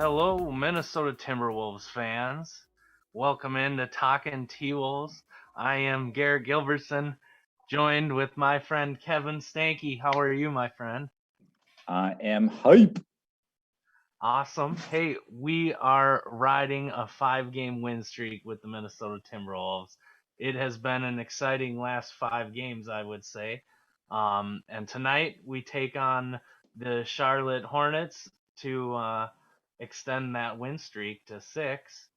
Hello, Minnesota Timberwolves fans. Welcome in to Talkin T-Wolves. I am Garrett Gilbertson, joined with my friend Kevin Stanky. How are you, my friend? I am hype. Awesome. Hey, we are riding a 5-game win streak with the Minnesota Timberwolves. It has been an exciting last 5 games, I would say. And tonight we take on the Charlotte Hornets to extend that win streak to 6.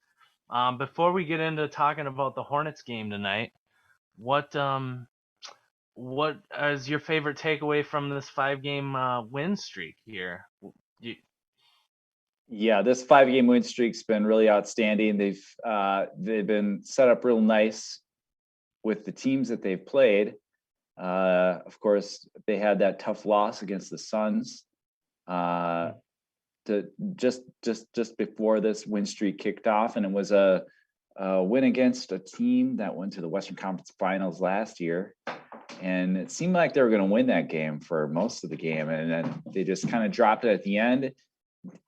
Before we get into talking about the Hornets game tonight, what what is your favorite takeaway from this 5 game win streak here? You, Yeah, this 5 game win streak's been really outstanding. They've been set up real nice with the teams that they've played. Of course, they had that tough loss against the Suns to just before this win streak kicked off, and it was a win against a team that went to the Western Conference Finals last year. And it seemed like they were going to win that game for most of the game, and then they just kind of dropped it at the end.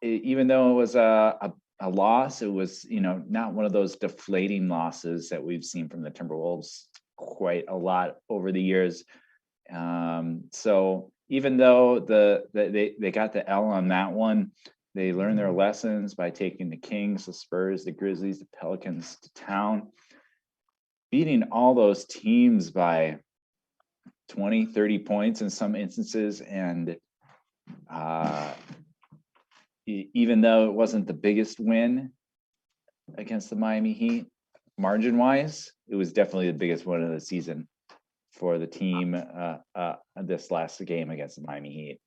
Even though it was a loss, it was not one of those deflating losses that we've seen from the Timberwolves quite a lot over the years. So even though they got the L on that one, they learned their lessons by taking the Kings, the Spurs, the Grizzlies, the Pelicans to town, beating all those teams by 20, 30 points in some instances. And even though it wasn't the biggest win against the Miami Heat, margin-wise, it was definitely the biggest win of the season for the team this last game against the Miami Heat.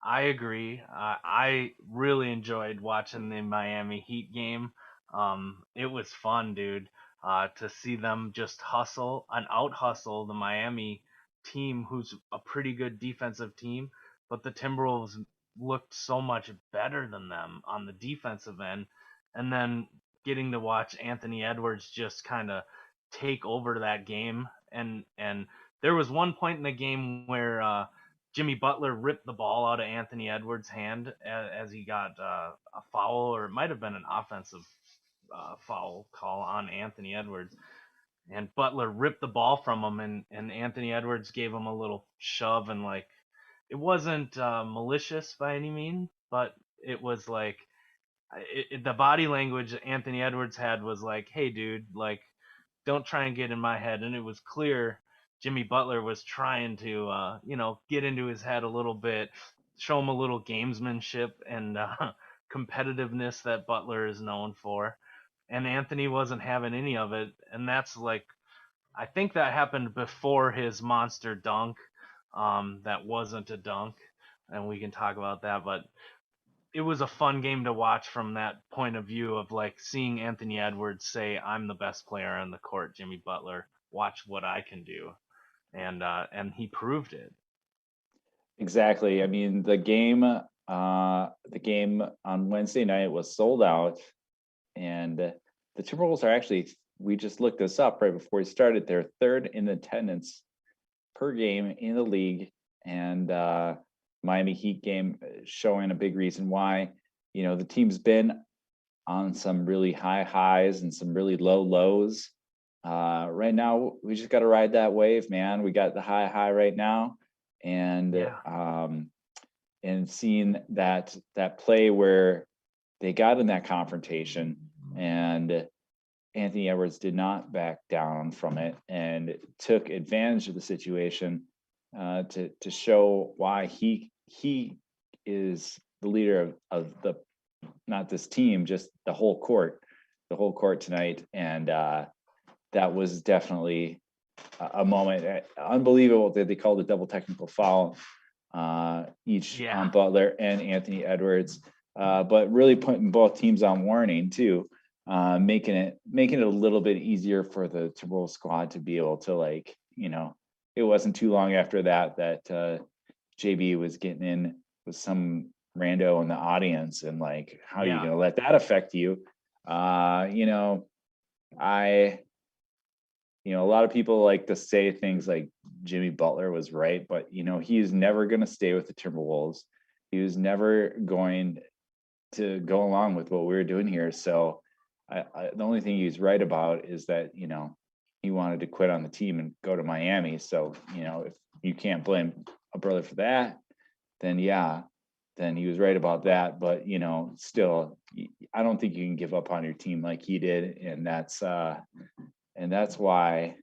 I agree. I really enjoyed watching the Miami Heat game. It was fun, dude, to see them just hustle and out hustle the Miami team, who's a pretty good defensive team. But the Timberwolves looked so much better than them on the defensive end. And then getting to watch Anthony Edwards just kind of take over that game. And there was one point in the game where Jimmy Butler ripped the ball out of Anthony Edwards' hand as he got a foul, or it might have been an offensive foul call on Anthony Edwards. And Butler ripped the ball from him, and Anthony Edwards gave him a little shove, and like it wasn't malicious by any means, but it was like the body language Anthony Edwards had was like, "Hey, dude, like don't try and get in my head." And it was clear Jimmy Butler was trying to, get into his head a little bit, show him a little gamesmanship and competitiveness that Butler is known for. And Anthony wasn't having any of it. And that's like, I think that happened before his monster dunk. That wasn't a dunk. And we can talk about that. But it was a fun game to watch from that point of view of like seeing Anthony Edwards say, "I'm the best player on the court, Jimmy Butler. Watch what I can do," and he proved it. Exactly. I mean, the game on Wednesday night was sold out, and the Timberwolves are actually, we just looked this up right before we started, they're third in attendance per game in the league. And Miami Heat game showing a big reason why. The team's been on some really high highs and some really low lows. Right now, we just got to ride that wave, man. We got the high right now, and Yeah, and seeing that play where they got in that confrontation, and Anthony Edwards did not back down from it and took advantage of the situation to show why he is the leader of the, not this team, just the whole court tonight. And that was definitely a moment unbelievable that they called a double technical foul each yeah, on Butler and Anthony Edwards, but really putting both teams on warning too, making it a little bit easier for the Timberwolves squad to be able to, like, it wasn't too long after that JB was getting in with some rando in the audience, and like, how are you yeah, going to let that affect you? I a lot of people like to say things like Jimmy Butler was right, but he's never going to stay with the Timberwolves. He was never going to go along with what we were doing here. So the only thing he's right about is that, he wanted to quit on the team and go to Miami. So, if you can't blame a brother for that, then then he was right about that. But, still, I don't think you can give up on your team like he did. And that's why,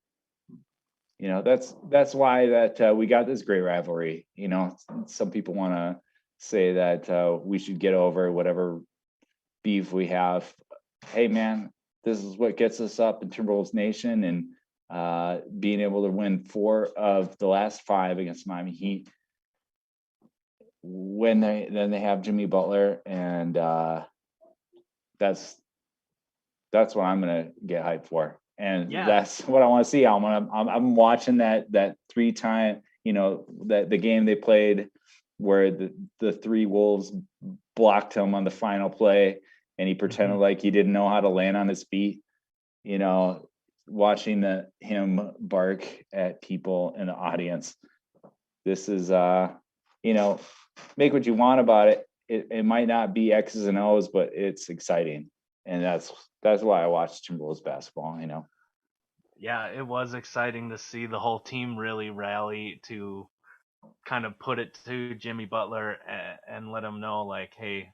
that's why that we got this great rivalry. Some people want to say that we should get over whatever beef we have. Hey, man, this is what gets us up in Timberwolves Nation, and being able to win 4 of the last 5 against Miami Heat when they have Jimmy Butler, and that's what I'm gonna get hyped for, and that's what I want to see. I'm watching that 3-time, that the game they played where the 3 Wolves blocked him on the final play, and he pretended like he didn't know how to land on his feet. Watching him bark at people in the audience. This is, make what you want about it. It might not be X's and O's, but it's exciting, and that's why I watch Timberwolves basketball. Yeah, it was exciting to see the whole team really rally to kind of put it to Jimmy Butler and let him know, like, hey,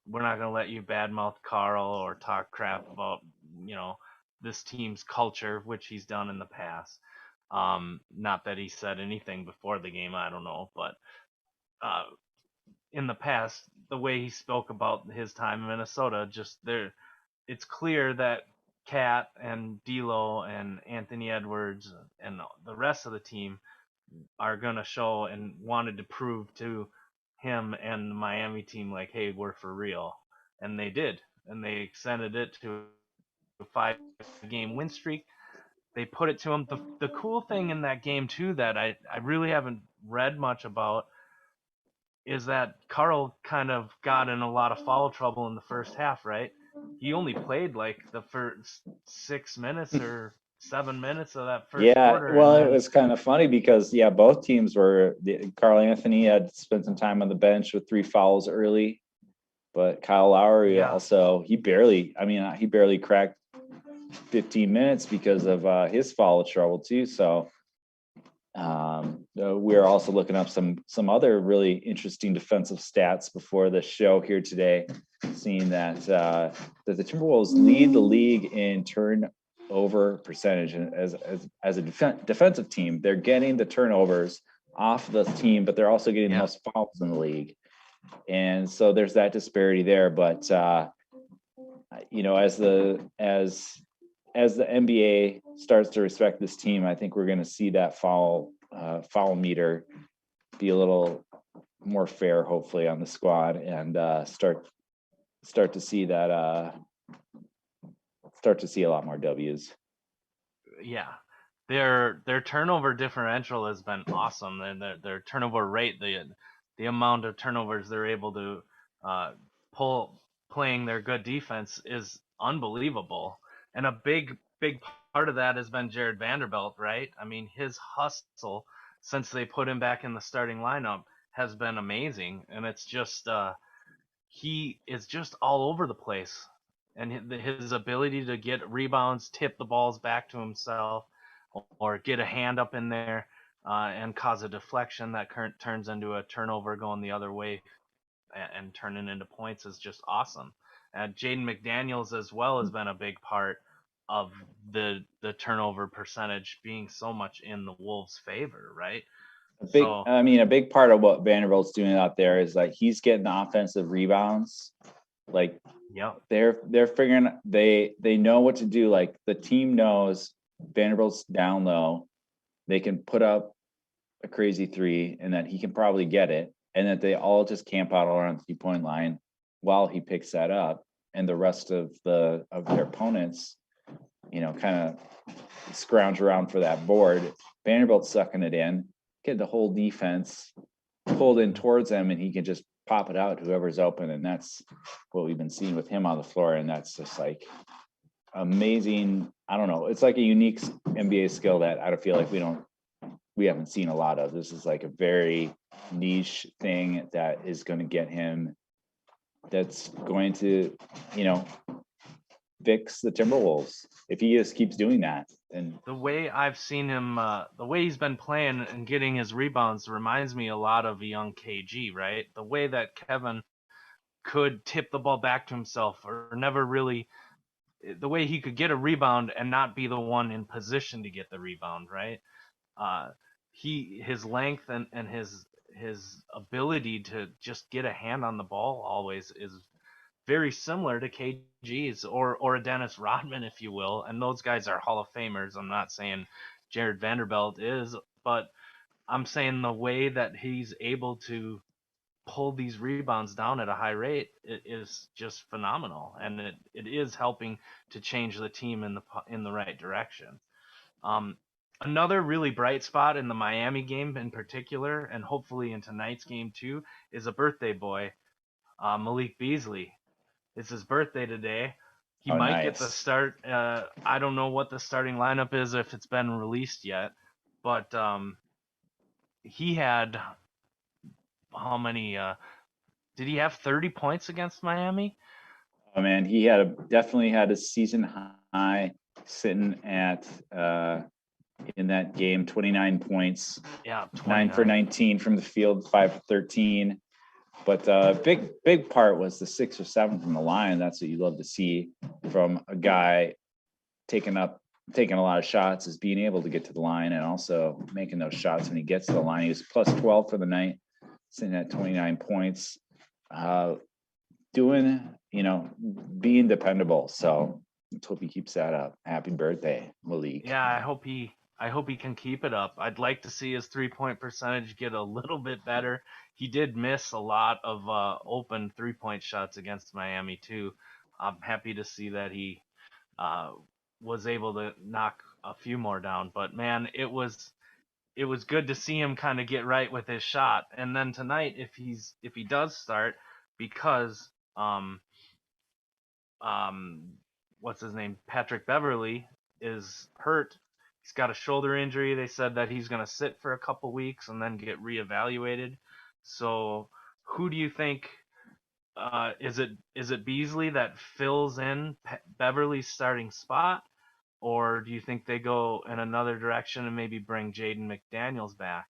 we're not going to let you badmouth Carl or talk crap about, this team's culture, which he's done in the past. Not that he said anything before the game, I don't know, but in the past, the way he spoke about his time in Minnesota, it's clear that Cat and D'Lo and Anthony Edwards and the rest of the team are going to show and wanted to prove to him and the Miami team, like, hey, we're for real. And they did. And they extended it to a 5-game win streak. They put it to him. The cool thing in that game, too, that I really haven't read much about is that Carl kind of got in a lot of foul trouble in the first half, right? He only played like the first 6 minutes or 7 minutes of that first quarter. Well, it was kind of funny because both teams Carl Anthony had spent some time on the bench with 3 fouls early, but Kyle Lowry also he barely cracked 15 minutes because of his foul trouble too. So we're also looking up some other really interesting defensive stats before the show here today, seeing that the Timberwolves lead the league in turnover percentage as a defensive team. They're getting the turnovers off the team, but they're also getting the most fouls in the league, and so there's that disparity there. But as the NBA starts to respect this team, I think we're going to see that foul meter be a little more fair, hopefully, on the squad, and start to see a lot more W's. Yeah, their turnover differential has been awesome. Their turnover rate, the amount of turnovers they're able to pull playing their good defense is unbelievable. And a big part of that has been Jared Vanderbilt, right? I mean, his hustle since they put him back in the starting lineup has been amazing, and it's just he is just all over the place, and his ability to get rebounds, tip the balls back to himself, or get a hand up in there and cause a deflection that turns into a turnover going the other way and turning into points is just awesome. And Jaden McDaniels as well has been a big part of the turnover percentage being so much in the Wolves' favor, right? A big part of what Vanderbilt's doing out there is like he's getting offensive rebounds. Like, they're figuring they know what to do. Like, the team knows Vanderbilt's down low, they can put up a crazy 3, and that he can probably get it, and that they all just camp out around the 3-point line while he picks that up, and the rest of their opponents, kind of scrounge around for that board. Vanderbilt's sucking it in, get the whole defense pulled in towards him, and he can just pop it out to whoever's open. And that's what we've been seeing with him on the floor. And that's just like amazing. I don't know. It's like a unique NBA skill that I feel like we haven't seen a lot of. This is like a very niche thing that is going to get him that's going to, fix the Timberwolves if he just keeps doing that. And The way I've seen him, the way he's been playing and getting his rebounds reminds me a lot of a young KG, right? The way that Kevin could tip the ball back to himself or never really, the way he could get a rebound and not be the one in position to get the rebound, right? Uh, his length and his ability to just get a hand on the ball always is very similar to KG's or a Dennis Rodman, if you will. And those guys are Hall of Famers. I'm not saying Jared Vanderbilt is, but I'm saying the way that he's able to pull these rebounds down at a high rate is just phenomenal, and it is helping to change the team in the right direction. Um, Another really bright spot in the Miami game in particular, and hopefully in tonight's game too, is a birthday boy, Malik Beasley. It's his birthday today. He oh, might get the nice. start. I don't know what the starting lineup is if it's been released yet, but he had how many? Did he have 30 points against Miami? Oh man, definitely had a season high sitting at in that game, 29 points, Yeah, 9 for 29. 19 from the field, 5 for 13. But big part was the 6 or 7 from the line. That's what you love to see from a guy taking a lot of shots, is being able to get to the line and also making those shots when he gets to the line. He was plus 12 for the night, sitting at 29 points, being dependable. So let's hope he keeps that up. Happy birthday, Malik. Yeah, I hope he can keep it up. I'd like to see his 3-point percentage get a little bit better. He did miss a lot of open 3-point shots against Miami too. I'm happy to see that he uh, was able to knock a few more down. But man, it was good to see him kind of get right with his shot. And then tonight, if he does start, because um what's his name, Patrick Beverly is hurt. He's got a shoulder injury. They said that he's going to sit for a couple weeks and then get reevaluated. So who do you think? Is it Beasley that fills in Beverly's starting spot, or do you think they go in another direction and maybe bring Jaden McDaniels back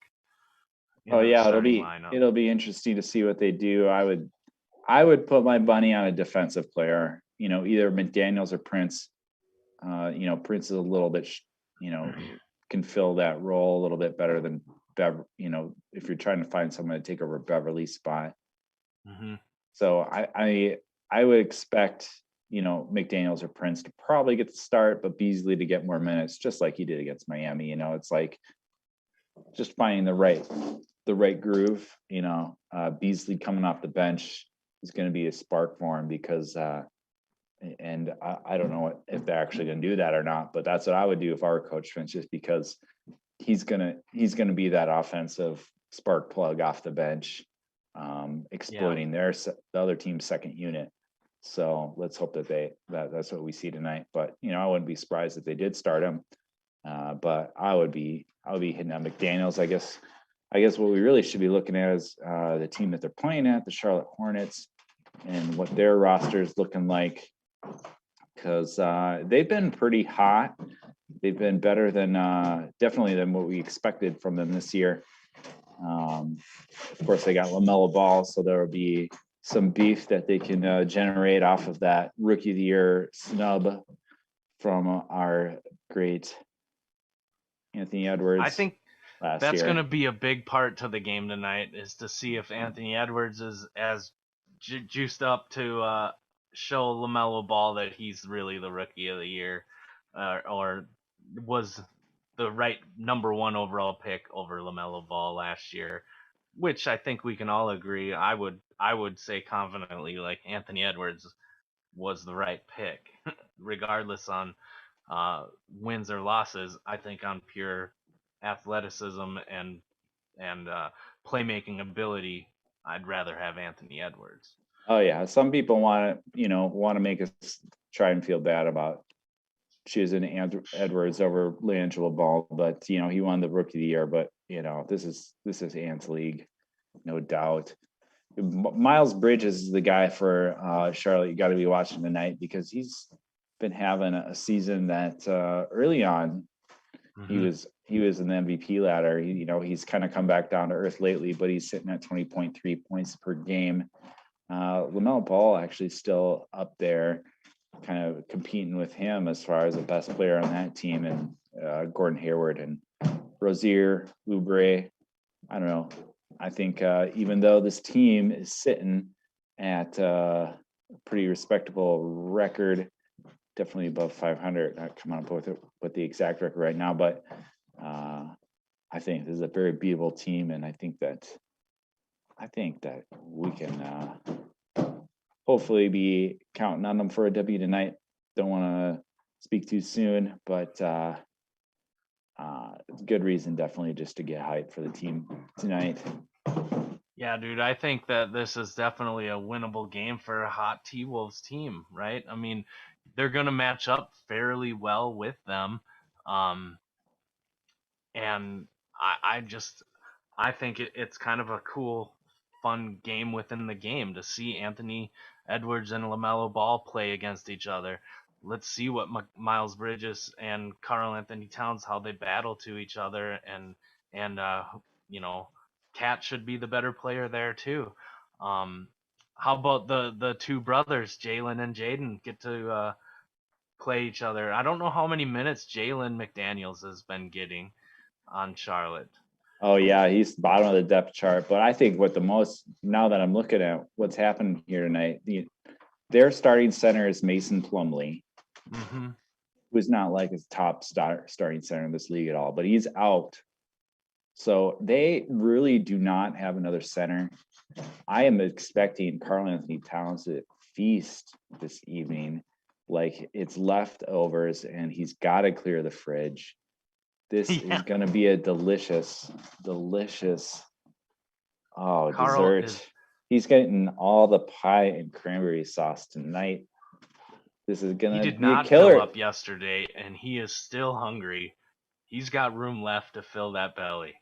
Oh into the yeah, starting lineup? it'll be interesting to see what they do. I would put my money on a defensive player. Either McDaniels or Prince. Prince is a little bit, can fill that role a little bit better than if you're trying to find someone to take over Beverly's spot. Hmm. So I would expect, McDaniels or Prince to probably get the start, but Beasley to get more minutes, just like he did against Miami. It's like just finding the right groove. Beasley coming off the bench is going to be a spark for him because and I don't know if they're actually going to do that or not, but that's what I would do if I were Coach Finch, just because he's gonna be that offensive spark plug off the bench, Yeah. exploiting the other team's second unit. So let's hope that's what we see tonight. But I wouldn't be surprised if they did start him. But I would be hitting on McDaniels. I guess what we really should be looking at is the team that they're playing at, the Charlotte Hornets, and what their roster is looking like, because they've been pretty hot. They've been better than definitely than what we expected from them this year. Of course, they got LaMelo Ball, so there will be some beef that they can generate off of that Rookie of the Year snub from our great Anthony Edwards. I think last that's year. going to be a big part to the game tonight, is to see if Anthony Edwards is as juiced up to show LaMelo Ball that he's really the Rookie of the Year, or was the right number one overall pick over LaMelo Ball last year, which I think we can all agree. I would say confidently, like, Anthony Edwards was the right pick, regardless on wins or losses. I think on pure athleticism and playmaking ability, I'd rather have Anthony Edwards. Oh yeah, some people want to make us try and feel bad about choosing Edwards over LaAngelo Ball, but he won the Rookie of the Year. But this is Ant's league, no doubt. Miles Bridges is the guy for Charlotte. You got to be watching tonight because he's been having a season that early on Hmm. he was in the MVP ladder. He's kind of come back down to earth lately, but he's sitting at 20.3 points per game. LaMelo Ball actually still up there, kind of competing with him as far as the best player on that team, and Gordon Hayward and Rozier, Oubre. I don't know. I think even though this team is sitting at a pretty respectable record, definitely above 500. Not come up with the exact record right now, but I think this is a very beatable team, and I think that we can hopefully be counting on them for a W tonight. Don't want to speak too soon, but good reason definitely just to get hyped for the team tonight. Yeah, dude, I think that this is definitely a winnable game for a hot T-Wolves team, right? I mean, they're going to match up fairly well with them. Um, and I think it's kind of a cool, fun game within the game to see Anthony Edwards and LaMelo Ball play against each other. Let's see what Miles Bridges and Karl Anthony Towns, how they battle to each other, and you know, Cat should be the better player there too. Um, how about the two brothers, Jalen and Jaden, get to play each other? I don't know how many minutes Jalen McDaniels has been getting on Charlotte. Oh yeah, he's bottom of the depth chart. But I think what the most now that I'm looking at what's happened here tonight, their starting center is Mason Plumlee, Mm-hmm. who's not like his top starting center in this league at all, but he's out. So they really do not have another center. I am expecting Karl Anthony Towns to feast this evening, like it's leftovers, and he's got to clear the fridge. This is Yeah, going to be a delicious, delicious Carl dessert. is. He's getting all the pie and cranberry sauce tonight. This is He going to did be a not fill killer. up yesterday, and he is still hungry. He's got room left to fill that belly.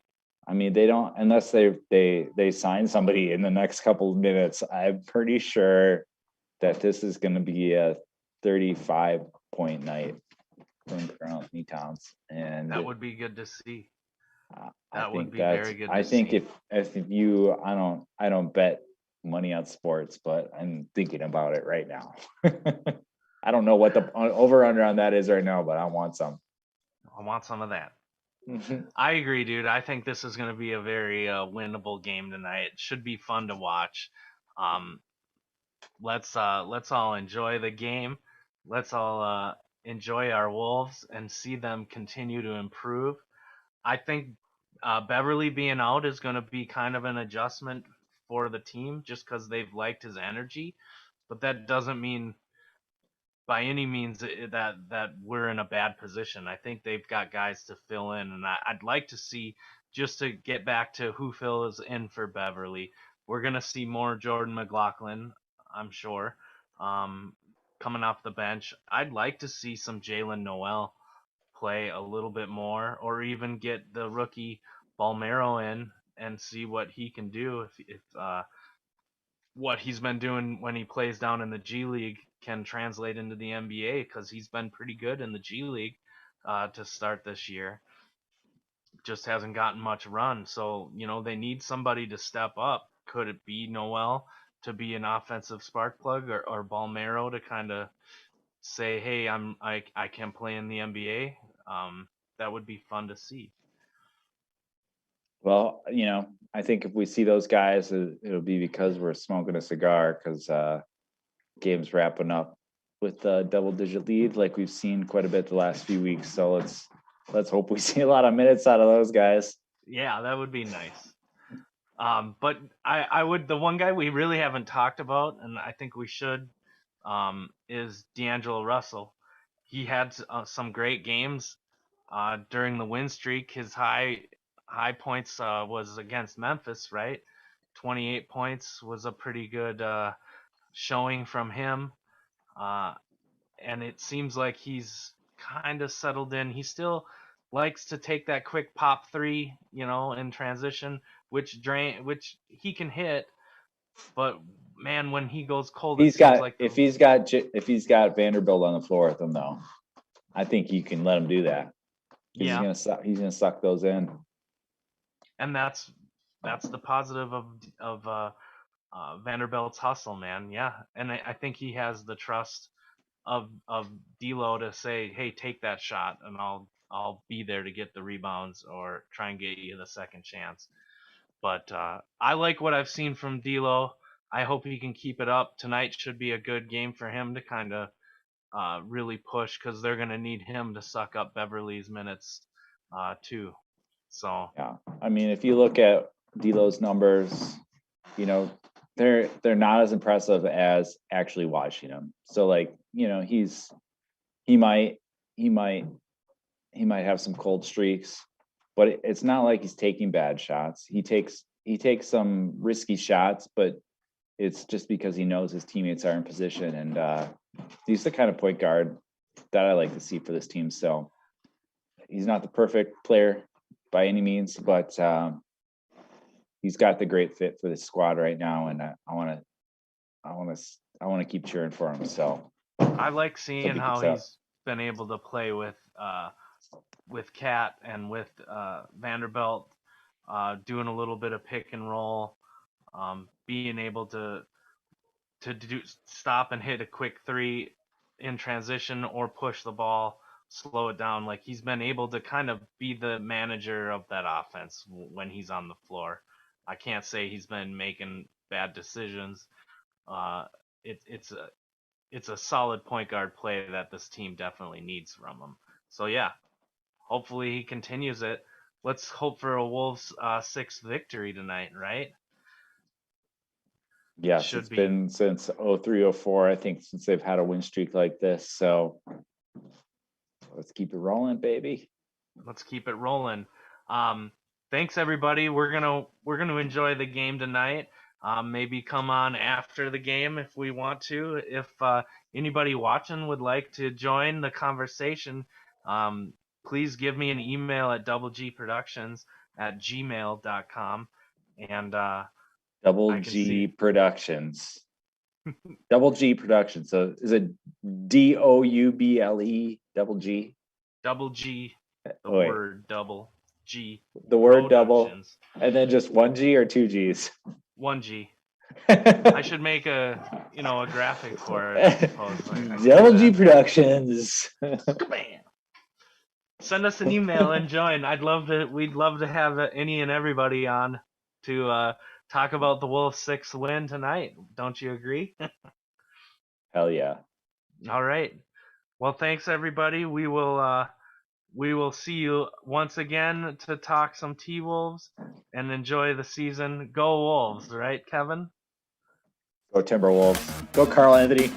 I mean, they don't unless they sign somebody in the next couple of minutes. I'm pretty sure that this is going to be a 35-point night from Carl Anthony Towns, That and would be good to see. I That would think be very good I to think see. if you I don't bet money on sports, but I'm thinking about it right now. I don't know what the over under on that is right now, but I want some. I want some of that. I agree, dude. I think this is going to be a very winnable game tonight. It should be fun to watch. Um, let's all enjoy the game. Let's all enjoy our Wolves and see them continue to improve. I think Beverly being out is going to be kind of an adjustment for the team just because they've liked his energy, but that doesn't mean by any means that we're in a bad position. I think they've got guys to fill in, and I'd like to see, just to get back to who fills in for Beverly. We're gonna see more Jordan McLaughlin, I'm sure, um, coming off the bench. I'd like to see some Jalen Noel play a little bit more, or even get the rookie Balmero in and see what he can do if what he's been doing when he plays down in the G League can translate into the NBA because he's been pretty good in the G League to start this year. Just hasn't gotten much run, so they need somebody to step up. Could it be Noel to be an offensive spark plug, or Balmero to kind of say, "Hey, I can play in the NBA." That would be fun to see. Well, I think if we see those guys, it'll be because we're smoking a cigar because game's wrapping up with a double-digit lead, like we've seen quite a bit the last few weeks. So let's hope we see a lot of minutes out of those guys. Yeah, that would be nice. But I would the one guy we really haven't talked about, and I think we should, is D'Angelo Russell. He had some great games during the win streak. His high points was against Memphis, right? 28 points was a pretty good showing from him. Uh, and it seems like he's kind of settled in. He still likes to take that quick pop three, in transition, which he can hit, But man, when he goes cold, If it seems like if he's got Vanderbilt on the floor with him though, I think you can let him do that. yeah, He's gonna suck those in. and that's the positive of Vanderbilt's hustle, man. Yeah, and I think he has the trust of D'Lo to say, hey, take that shot, and I'll be there to get the rebounds or try and get you the second chance. But I like what I've seen from D'Lo. I hope he can keep it up. Tonight should be a good game for him to kind of really push because they're going to need him to suck up Beverly's minutes too. So Yeah, I mean, if you look at D'Lo's numbers, you know, they're not as impressive as actually watching him. So like, you know, he might have some cold streaks, but it's not like he's taking bad shots. He takes some risky shots, but it's just because he knows his teammates are in position, and he's the kind of point guard that I like to see for this team. So he's not the perfect player by any means, but he's got the great fit for the squad right now, and I want to keep cheering for him. So I like seeing he how keeps up. he's been able to play with Cat and with Vanderbilt, doing a little bit of pick and roll, being able to stop and hit a quick three in transition or push the ball, slow it down. Like he's been able to kind of be the manager of that offense when he's on the floor. I can't say he's been making bad decisions. Uh, it's a solid point guard play that this team definitely needs from him. So yeah, hopefully he continues it. Let's hope for a Wolves 6th victory tonight, right? Yes, Should it's be. been since 03-04, I think, since they've had a win streak like this. So let's keep it rolling, baby. Let's keep it rolling. Thanks everybody. We're gonna enjoy the game tonight. Maybe come on after the game if we want to. If anybody watching would like to join the conversation, please give me an email at doublegproductions@gmail.com. And Double I can G see Productions. Double G Productions. So is it DOUBLE double G? double G, the Oh, wait. word double G. The word double, Productions. and then just one G or two G's? 1G. I should make a graphic for it, I suppose. I see Double G that. Productions. Bam. Send us an email and join. We'd love to have any and everybody on to talk about the Wolves' 6th win tonight. Don't you agree? Hell yeah. All right. Well, thanks everybody. We will see you once again to talk some T-Wolves and enjoy the season. Go Wolves, right, Kevin? Go Timberwolves. Go Carl Anthony.